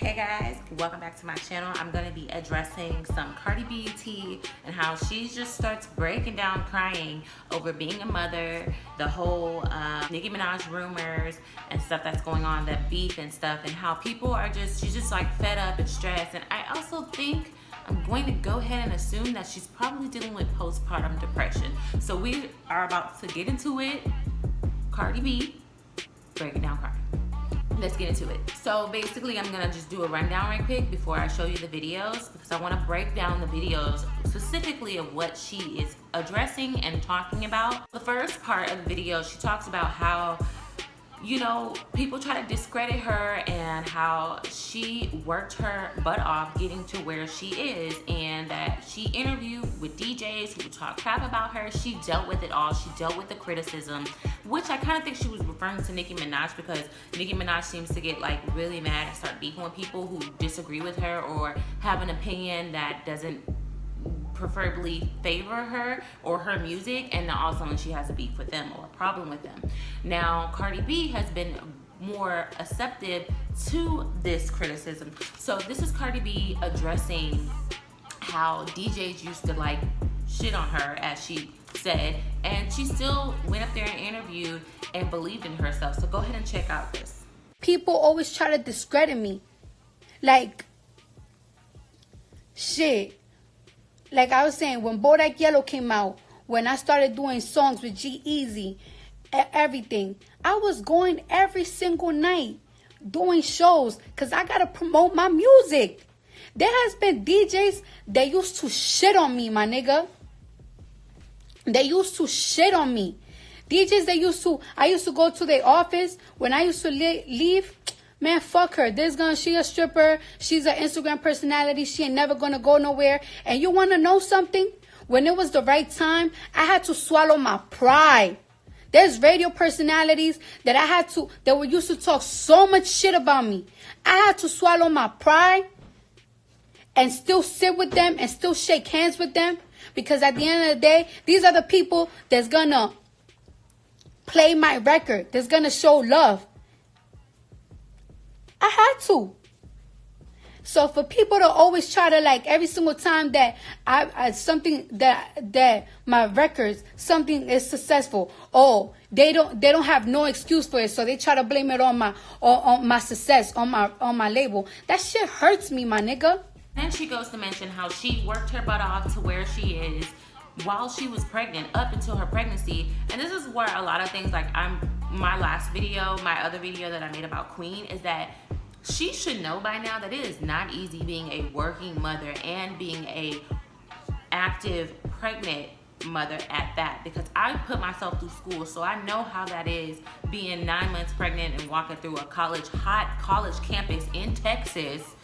Hey guys, welcome back to my channel. I'm going to be addressing some Cardi B tea and how she just starts breaking down crying over being a mother, the whole Nicki Minaj rumors and stuff that's going on, that beef and stuff, and how people are she's just like fed up and stressed. And I also think I'm going to go ahead and assume that she's probably dealing with postpartum depression. So we are about to get into it. Cardi B breaking down crying. Let's get into it. So basically, I'm gonna just do a rundown right quick before I show you the videos, because I want to break down the videos specifically of what she is addressing and talking about. The first part of the video, she talks about how, you know, people try to discredit her and how she worked her butt off getting to where she is, and that she interviewed with DJs who talk crap about her. She dealt with it all. She dealt with the criticism, which I kind of think she was referring to Nicki Minaj, because Nicki Minaj seems to get like really mad and start beefing with people who disagree with her or have an opinion that doesn't preferably favor her or her music, and all of a sudden she has a beef with them or a problem with them. Now Cardi B has been more accepted to this criticism. So this is Cardi B addressing how DJs used to like shit on her, as she said, and she still went up there and interviewed and believed in herself. So go ahead and check out this. People always try to discredit me. Like, shit. Like I was saying, when Bodak Yellow came out, when I started doing songs with G-Eazy, everything, I was going every single night doing shows because I got to promote my music. There has been DJs that used to shit on me, my nigga. They used to shit on me. DJs that I used to go to their office when I used to leave. Man, fuck her. She a stripper. She's an Instagram personality. She ain't never gonna go nowhere. And you wanna know something? When it was the right time, I had to swallow my pride. There's radio personalities that were used to talk so much shit about me. I had to swallow my pride and still sit with them and still shake hands with them. Because at the end of the day, these are the people that's gonna play my record, that's gonna show love. I had to. So for people to always try to, like, every single time that that my records, something is successful, they don't have no excuse for it, so they try to blame it on my success, on my label. That shit hurts me, my nigga. Then she goes to mention how she worked her butt off to where she is while she was pregnant, up until her pregnancy. And this is where a lot of things, like my other video that I made about Queen, is that she should know by now that it is not easy being a working mother and being a active pregnant mother at that, because I put myself through school, so I know how that is, being 9 months pregnant and walking through a hot college campus in Texas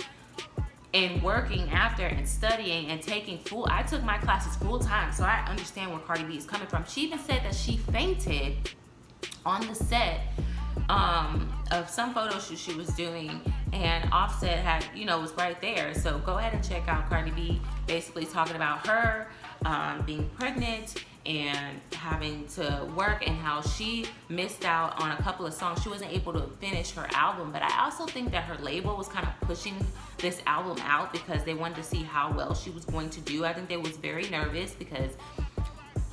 and working after and studying and I took my classes full time, so I understand where Cardi B is coming from. She even said that she fainted on the set of some photo shoot she was doing, and Offset had, was right there. So go ahead and check out Cardi B basically talking about her being pregnant and having to work, and how she missed out on a couple of songs. She wasn't able to finish her album, but I also think that her label was kind of pushing this album out because they wanted to see how well she was going to do. I think they was very nervous because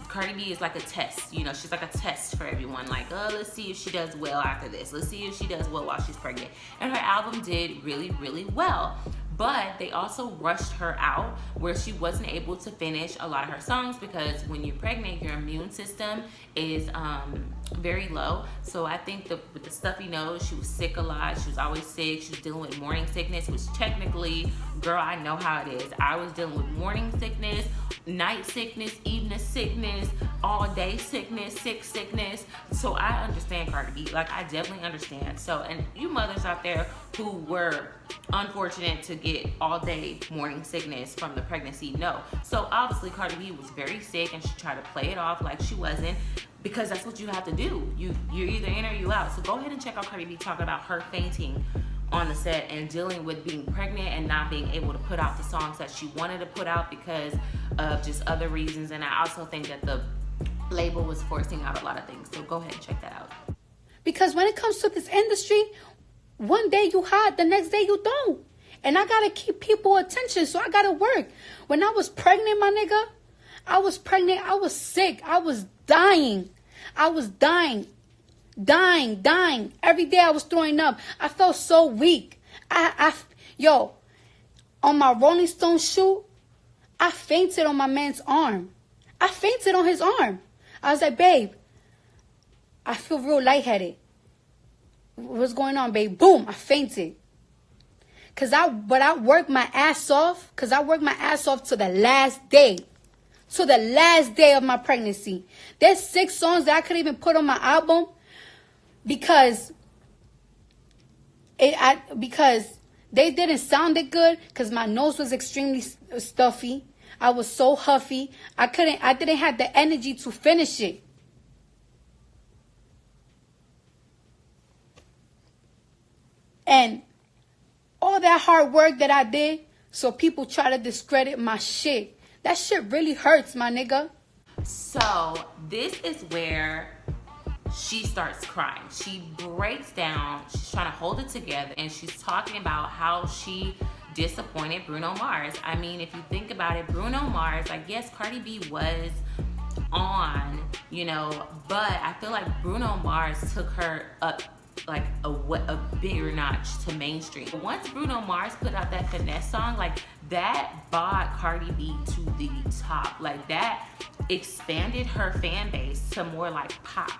Cardi B is like a test, she's like a test for everyone. Like, oh, let's see if she does well after this. Let's see if she does well while she's pregnant. And her album did really, really well. But they also rushed her out where she wasn't able to finish a lot of her songs, because when you're pregnant, your immune system is very low. So I think with the stuffy nose, she was sick a lot. She was always sick. She was dealing with morning sickness, which technically, girl, I know how it is. I was dealing with morning sickness, night sickness, evening sickness, all day sickness, sickness. So I understand Cardi B. Like, I definitely understand. So, and you mothers out there who were unfortunate to get all day morning sickness from the pregnancy, no. So obviously Cardi B was very sick, and she tried to play it off like she wasn't, because that's what you have to do. You're either in or you out. So go ahead and check out Cardi B talking about her fainting on the set and dealing with being pregnant and not being able to put out the songs that she wanted to put out because of just other reasons. And I also think that the label was forcing out a lot of things. So go ahead and check that out. Because when it comes to this industry, one day you hot, the next day you don't. And I gotta keep people attention, so I gotta work. When I was pregnant, my nigga, I was pregnant, I was sick, I was dying. I was dying. Every day I was throwing up. I felt so weak. Yo, on my Rolling Stone shoot, I fainted on my man's arm. I fainted on his arm. I was like, babe, I feel real lightheaded. What's going on, babe? Boom, I fainted. But I worked my ass off. I worked my ass off to the last day. To the last day of my pregnancy. There's 6 songs that I could even put on my album because they didn't sound it good because my nose was extremely stuffy. I was so huffy. I didn't have the energy to finish it. And all that hard work that I did, so people try to discredit my shit. That shit really hurts, my nigga. So this is where she starts crying. She breaks down. She's trying to hold it together. And she's talking about how she disappointed Bruno Mars. I mean, if you think about it, Bruno Mars, like, yes, Cardi B was on, you know, but I feel like Bruno Mars took her up like a bigger notch to mainstream. Once Bruno Mars put out that Finesse song, like, that brought Cardi B to the top. Like, that expanded her fan base to more like pop.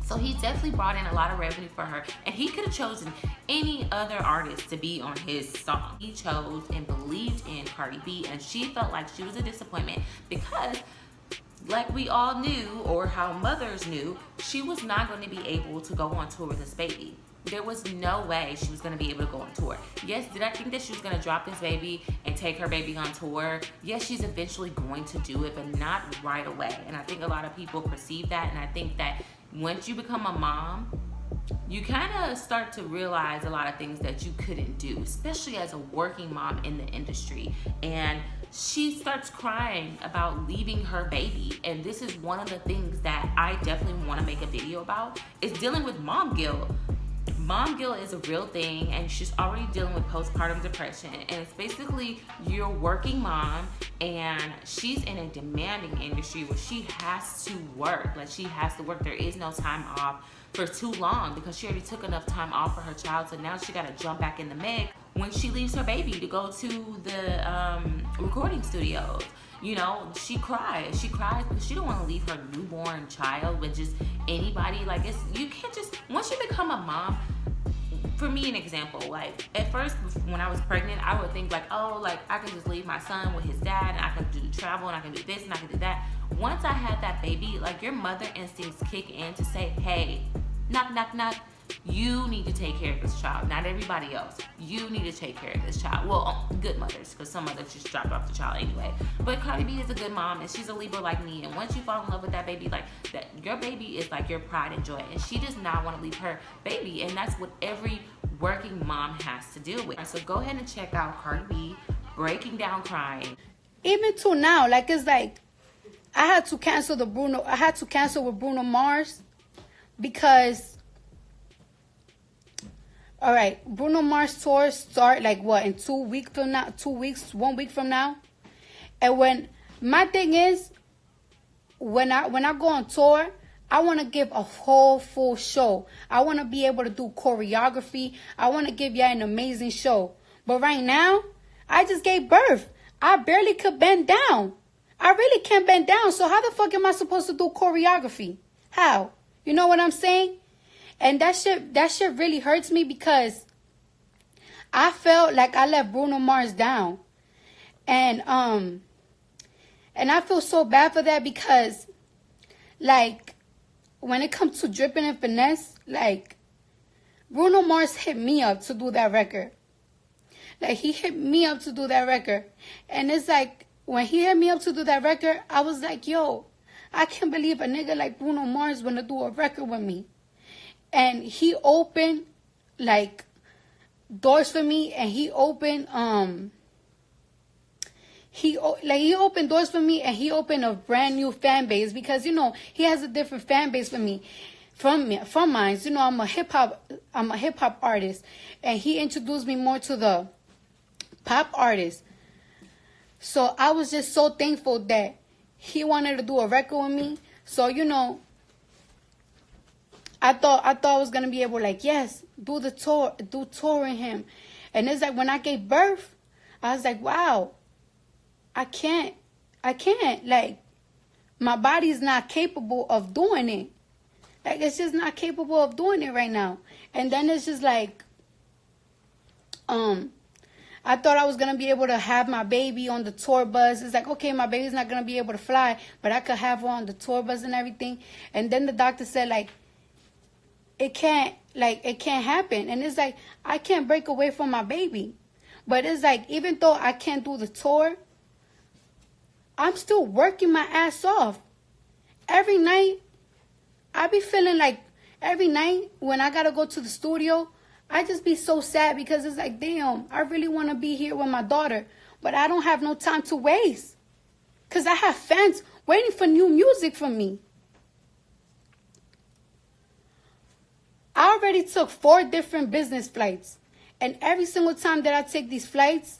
So he definitely brought in a lot of revenue for her, and he could have chosen any other artist to be on his song. He chose and believed in Cardi B, and she felt like she was a disappointment because, like we all knew, or how mothers knew, she was not going to be able to go on tour with this baby. There was no way she was going to be able to go on tour. Yes, did I think that she was going to drop this baby and take her baby on tour? Yes, she's eventually going to do it, but not right away. And I think a lot of people perceive that, and I think that once you become a mom, you kind of start to realize a lot of things that you couldn't do, especially as a working mom in the industry. And she starts crying about leaving her baby. And this is one of the things that I definitely want to make a video about, is dealing with mom guilt. Mom guilt is a real thing, and she's already dealing with postpartum depression. And it's basically, you're a working mom and she's in a demanding industry where she has to work. Like, she has to work. There is no time off for too long because she already took enough time off for her child. So now she got to jump back in the mix when she leaves her baby to go to the recording studios. You know, she cries because she don't want to leave her newborn child with just anybody. Like, you can't just, once you become a mom, for me, an example, like, at first when I was pregnant, I would think like, oh, like, I can just leave my son with his dad, and I can do travel, and I can do this, and I can do that. Once I had that baby, like, your mother instincts kick in to say, hey, knock, knock, knock, you need to take care of this child, not everybody else. You need to take care of this child. Well, good mothers, because some mothers just drop off the child anyway. But Cardi B is a good mom, and she's a Libra like me. And once you fall in love with that baby, like, that, your baby is like your pride and joy. And she does not want to leave her baby. And that's what every working mom has to deal with. So go ahead and check out Cardi B breaking down crying. Even to now, like, it's like, I had to cancel with Bruno Mars because, all right, Bruno Mars tour start like what, in 2 weeks from now, 1 week from now. And when my thing is, when I go on tour, I want to give a whole full show. I want to be able to do choreography. I want to give y'all an amazing show. But right now, I just gave birth. I barely could bend down. I really can't bend down. So how the fuck am I supposed to do choreography? How? You know what I'm saying? And that shit really hurts me because I felt like I let Bruno Mars down. And I feel so bad for that because, like, when it comes to Drippin' and Finesse, like, Bruno Mars hit me up to do that record. Like, he hit me up to do that record. And it's like, when he hit me up to do that record, I was like, yo, I can't believe a nigga like Bruno Mars wanna do a record with me. And he opened, like, doors for me, and he opened doors for me, and he opened a brand new fan base because, you know, he has a different fan base from mine. You know, I'm a hip hop artist, and he introduced me more to the pop artist. So I was just so thankful that he wanted to do a record with me. So, you know, I thought I was gonna be able, like, yes, do touring him. And it's like when I gave birth, I was like, wow, I can't, like, my body's not capable of doing it. Like, it's just not capable of doing it right now. And then it's just like, I thought I was going to be able to have my baby on the tour bus. It's like, okay, my baby's not going to be able to fly, but I could have her on the tour bus and everything. And then the doctor said, like, it can't happen. And it's like, I can't break away from my baby. But it's like, even though I can't do the tour, I'm still working my ass off. Every night, I be feeling like every night when I got to go to the studio, I just be so sad because it's like, damn, I really want to be here with my daughter, but I don't have no time to waste because I have fans waiting for new music from me. I already took 4 different business flights, and every single time that I take these flights,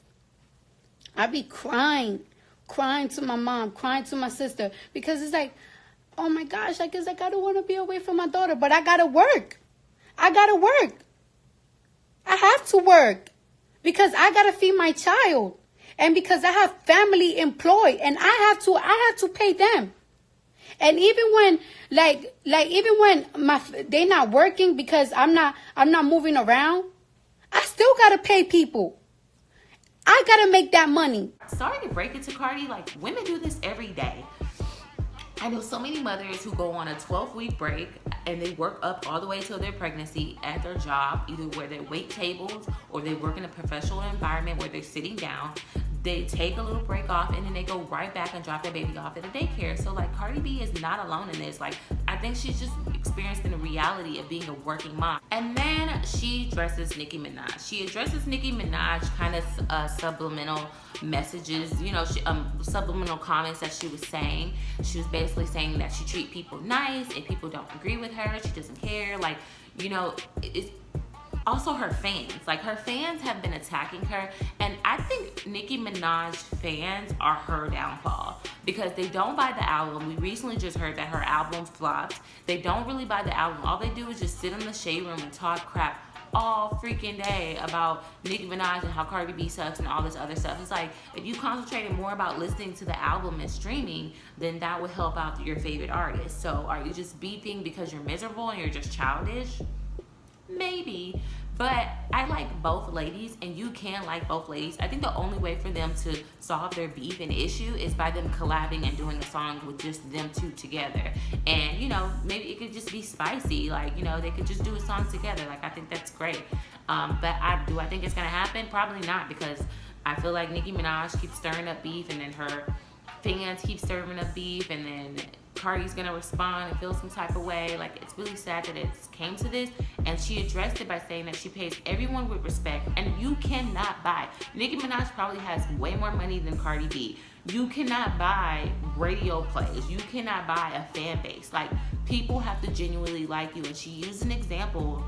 I be crying to my mom, crying to my sister, because it's like, oh my gosh, like, it's like I don't want to be away from my daughter, but I gotta work. I have to work because I gotta feed my child, and because I have family employed, and I have to pay them. And even when even when they not working because I'm not moving around, I still gotta pay people. I gotta make that money. Sorry to break it to Cardi, like, women do this every day. I know so many mothers who go on a 12-week break and they work up all the way till their pregnancy at their job, either where they wait tables or they work in a professional environment where they're sitting down. They take a little break off and then they go right back and drop their baby off at a daycare. So, like, Cardi B is not alone in this. Like, I think she's just experiencing the reality of being a working mom. And then she addresses Nicki Minaj. She addresses Nicki Minaj kind of subliminal messages, you know, subliminal comments that she was saying. She was basically saying that she treats people nice and people don't agree with her. She doesn't care. Like, you know, it's also her fans. Like, her fans have been attacking her, and I think Nicki Minaj fans are her downfall because they don't buy the album. We recently just heard that her album flopped. They don't really buy the album. All they do is just sit in the shade room and talk crap all freaking day about Nicki Minaj and how Cardi B sucks and all this other stuff. It's like, if you concentrated more about listening to the album and streaming, then that would help out your favorite artist. So are you just beefing because you're miserable and you're just childish? Maybe. But I like both ladies, and you can like both ladies. I think the only way for them to solve their beef and issue is by them collabing and doing a song with just them two together. And, you know, maybe it could just be spicy. Like, you know, they could just do a song together. Like, I think that's great. But do I think it's going to happen? Probably not, because I feel like Nicki Minaj keeps stirring up beef, and then her fans keep stirring up beef, and then Cardi's gonna respond and feel some type of way. Like, it's really sad that it came to this, and she addressed it by saying that she pays everyone with respect, and you cannot buy. Nicki Minaj probably has way more money than Cardi B. You cannot buy radio plays. You cannot buy a fan base. Like, people have to genuinely like you, and she used an example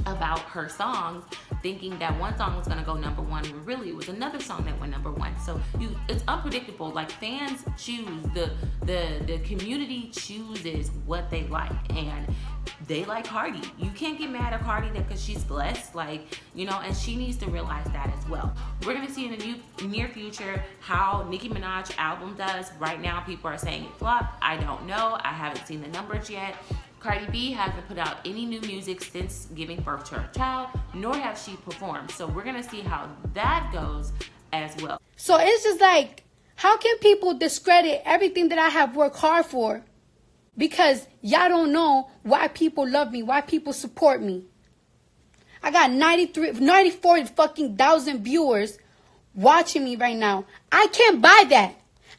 about her songs, thinking that one song was gonna go number one, when really it was another song that went number one. So it's unpredictable. Like, fans choose, the community chooses what they like, and they like Cardi. You can't get mad at Cardi because she's blessed, like, you know, and she needs to realize that as well. We're gonna see in the near future how Nicki Minaj album does. Right now, people are saying it flopped. I don't know. I haven't seen the numbers yet. Cardi B hasn't put out any new music since giving birth to her child, nor has she performed. So we're gonna see how that goes as well. So it's just like, how can people discredit everything that I have worked hard for? Because y'all don't know why people love me, why people support me. I got 94 fucking thousand viewers watching me right now. I can't buy that.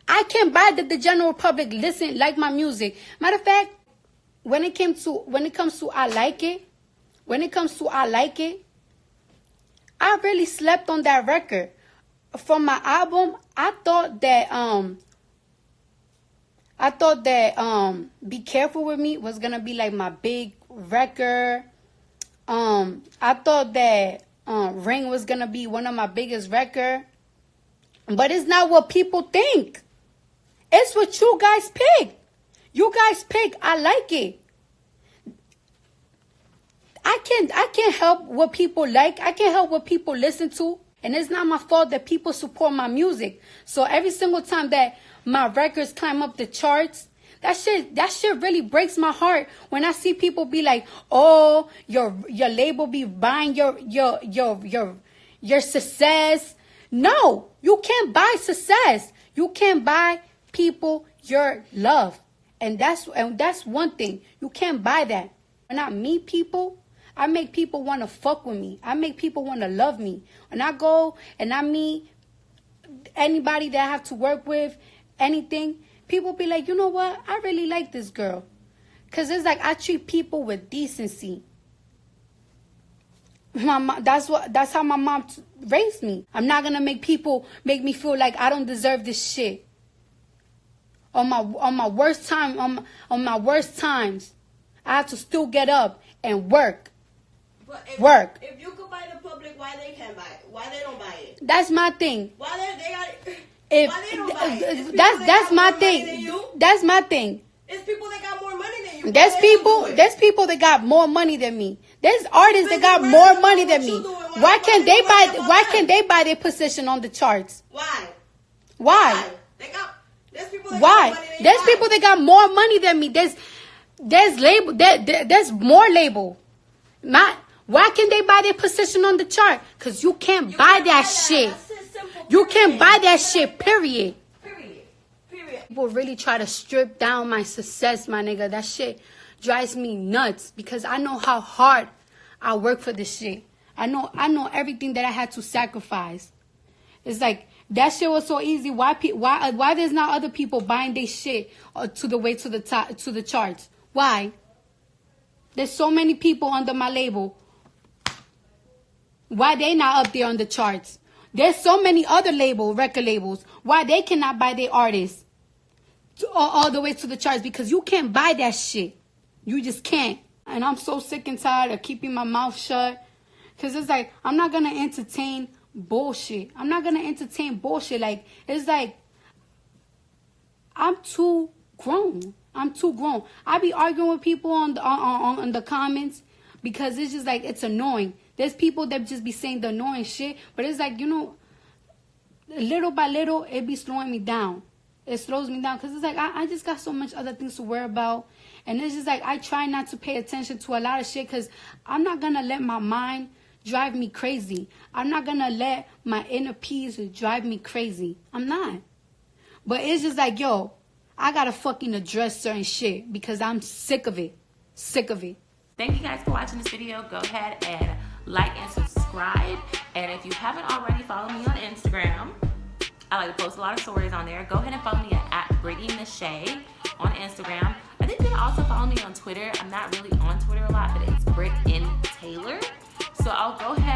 I can't buy that the general public like my music. Matter of fact, when it comes to I like it, I really slept on that record. From my album, I thought that Be Careful With Me was gonna be like my big record. I thought that Ring was gonna be one of my biggest records. But it's not what people think. It's what you guys pick. You guys pick. I like it. I can't help what people like. I can't help what people listen to. And it's not my fault that people support my music. So every single time that my records climb up the charts, that shit really breaks my heart when I see people be like, "Oh, your label be buying your success." No, you can't buy success. You can't buy people your love. And that's one thing. You can't buy that. When I meet people, I make people want to fuck with me. I make people want to love me. When I go and I meet anybody that I have to work with, anything, people be like, you know what? I really like this girl. Because it's like I treat people with decency. That's how my mom raised me. I'm not going to make people make me feel like I don't deserve this shit. On my worst time, on my worst times, I have to still get up and work. But if you could buy the public, why they can't buy it? Why they don't buy it? That's my thing. Why they got it? Why they don't buy it? That's my thing. That's my thing. It's people that got more money than you. There's people that got more money than me. There's artists that got more money than me. Why can't they buy their position on the charts? Why? There's people that Why? got more money than you. There's people that got more money than me. There's more label. Why can't they buy their position on the chart? Because you can't buy that shit. You can't buy that shit, period. People really try to strip down my success, my nigga. That shit drives me nuts because I know how hard I work for this shit. I know everything that I had to sacrifice. It's like that shit was so easy. Why there's not other people buying their shit to the top to the charts? Why? There's so many people under my label. Why they not up there on the charts? There's so many other record labels. Why they cannot buy their artists all the way to the charts? Because you can't buy that shit. You just can't. And I'm so sick and tired of keeping my mouth shut. Because it's like, I'm not going to entertain bullshit. I'm not going to entertain bullshit. Like, it's like, I'm too grown. I be arguing with people on the comments because it's just like, it's annoying. There's people that just be saying the annoying shit, but it's like, little by little, it be slowing me down. It slows me down because it's like, I just got so much other things to worry about. And it's just like, I try not to pay attention to a lot of shit because I'm not going to let my mind drive me crazy. I'm not going to let my inner peace drive me crazy. I'm not. But it's just like, yo, I got to fucking address certain shit because I'm sick of it. Sick of it. Thank you guys for watching this video. Go ahead and like and subscribe. And if you haven't already, follow me on Instagram. I like to post a lot of stories on there. Go ahead and follow me at Brittany Michelle on Instagram. I think you can also follow me on Twitter. I'm not really on Twitter a lot, but it's Britt in Taylor. So I'll go ahead